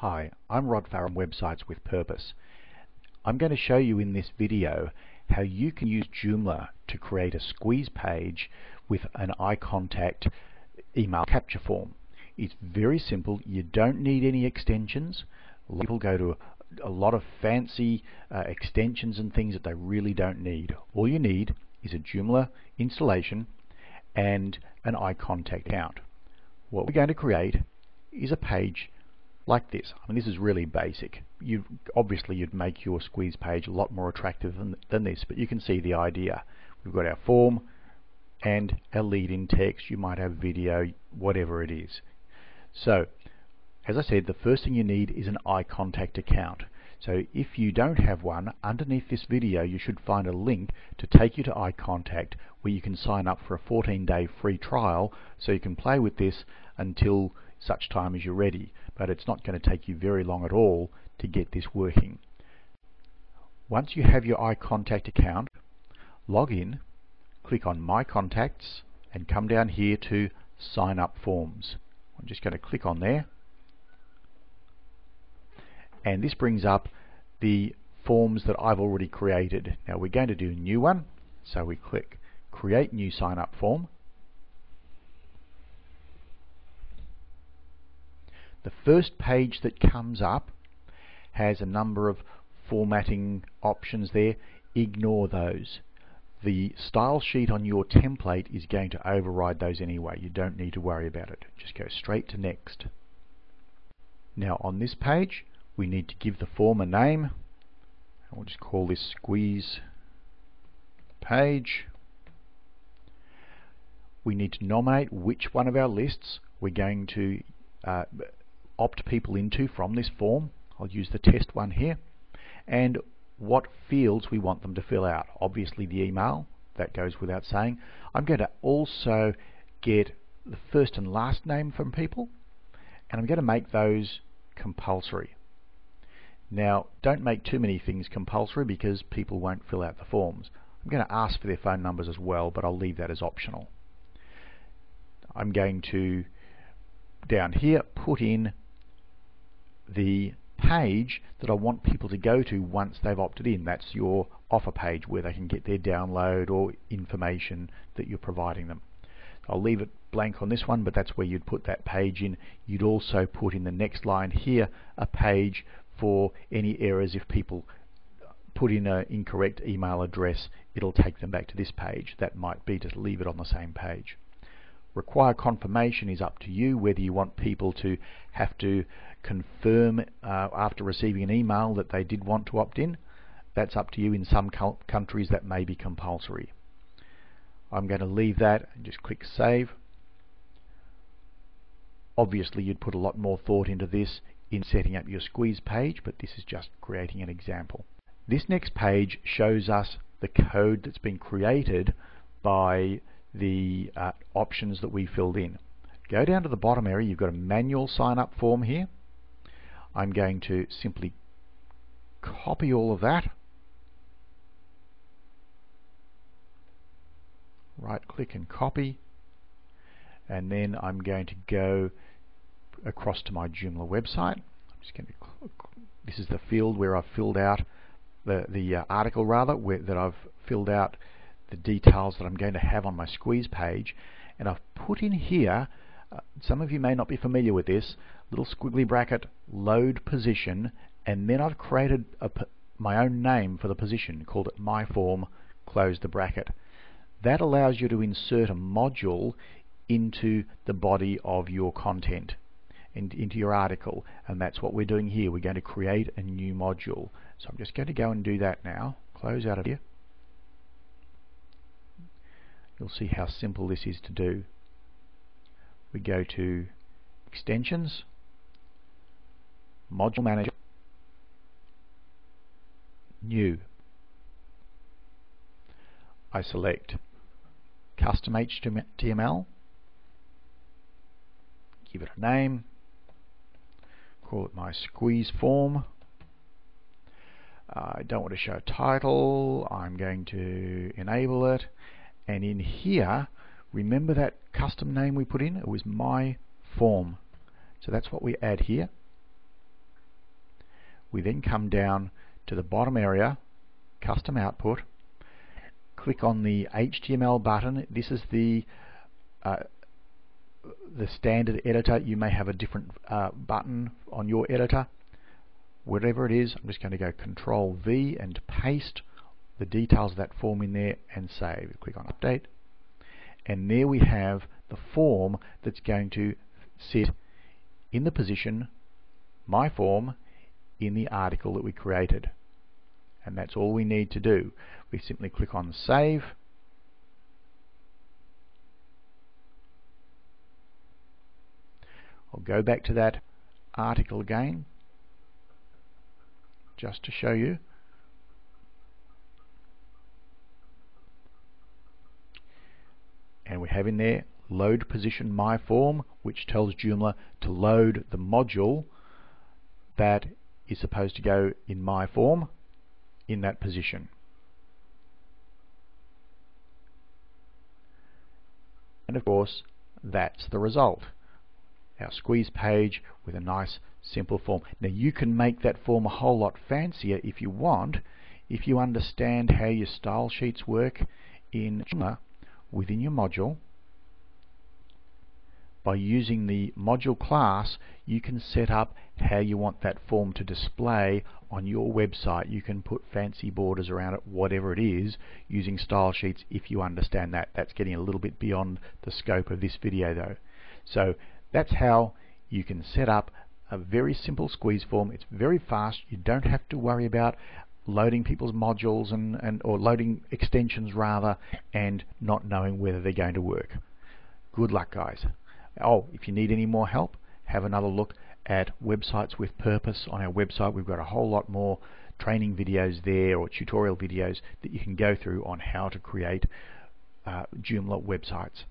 Hi, I'm Rod Farron, Websites with Purpose. I'm going to show you in this video how you can use Joomla to create a squeeze page with an iContact email capture form. It's very simple. You don't need any extensions. People go to a lot of fancy extensions and things that they really don't need. All you need is a Joomla installation and an iContact account. What we're going to create is a page like this. I mean, this is really basic. Obviously you'd make your squeeze page a lot more attractive than this, but you can see the idea. We've got our form and our lead in text. You might have video, whatever it is. So, as I said, the first thing you need is an iContact account. So if you don't have one, underneath this video you should find a link to take you to iContact where you can sign up for a 14-day free trial so you can play with this until such time as you're ready. But it's not going to take you very long at all to get this working. Once you have your iContact account, log in, click on My Contacts and come down here to Sign Up Forms. I'm just going to click on there, and this brings up the forms that I've already created. Now we're going to do a new one, so we click Create New Sign Up Form. The first page that comes up has a number of formatting options there. Ignore those. The style sheet on your template is going to override those anyway. You don't need to worry about it. Just go straight to Next. Now on this page we need to give the form a name. We'll just call this Squeeze Page. We need to nominate which one of our lists we're going to opt people into from this form. I'll use the test one here, and what fields we want them to fill out. Obviously the email, that goes without saying. I'm going to also get the first and last name from people, and I'm going to make those compulsory. Now don't make too many things compulsory because people won't fill out the forms. I'm going to ask for their phone numbers as well, but I'll leave that as optional. I'm going to down here put in the page that I want people to go to once they've opted in. That's your offer page where they can get their download or information that you're providing them. I'll leave it blank on this one, but that's where you'd put that page in. You'd also put in the next line here a page for any errors. If people put in an incorrect email address, it'll take them back to this page. That might be to leave it on the same page. Require confirmation is up to you, whether you want people to have to confirm after receiving an email that they did want to opt in. That's up to you. In some countries that may be compulsory. I'm going to leave that and just click Save. Obviously you'd put a lot more thought into this in setting up your squeeze page, but this is just creating an example. This next page shows us the code that's been created by the options that we filled in. Go down to the bottom area. You've got a manual sign up form here. I'm going to simply copy all of that, right click and copy, and then I'm going to go across to my Joomla website. I'm just going to this is the field where I've filled out the article that I've filled out the details that I'm going to have on my squeeze page, and I've put in here, some of you may not be familiar with this, little squiggly bracket, load position, and then I've created my own name for the position, called it my form, close the bracket. That allows you to insert a module into the body of your content, into your article, and that's what we're doing here. We're going to create a new module. So I'm just going to go and do that now. Close out of here. You'll see how simple this is to do. We go to Extensions, Module Manager, New. I select Custom HTML, give it a name, call it my squeeze form. I don't want to show a title. I'm going to enable it. And in here, remember that custom name we put in? It was my form. So that's what we add here. we then come down to the bottom area, custom output, click on the HTML button. This is the standard editor. You may have a different button on your editor. Whatever it is, I'm just going to go Control V and paste the details of that form in there and save. Click on Update, and there we have the form that's going to sit in the position, my form, in the article that we created. And that's all we need to do. We simply click on Save. I'll go back to that article again, just to show you. And we have in there load position my form, which tells Joomla to load the module that is supposed to go in my form in that position. And of course, that's the result. Our squeeze page with a nice simple form. Now you can make that form a whole lot fancier if you want, if you understand how your style sheets work in Joomla within your module. By using the module class, you can set up how you want that form to display on your website. You can put fancy borders around it, whatever it is, using style sheets if you understand that. That's getting a little bit beyond the scope of this video though. So that's how you can set up a very simple squeeze form. It's very fast. You don't have to worry about loading people's modules or loading extensions rather, and not knowing whether they're going to work. Good luck, guys. Oh, if you need any more help, have another look at Websites with Purpose on our website. We've got a whole lot more training videos there, or tutorial videos that you can go through on how to create Joomla websites.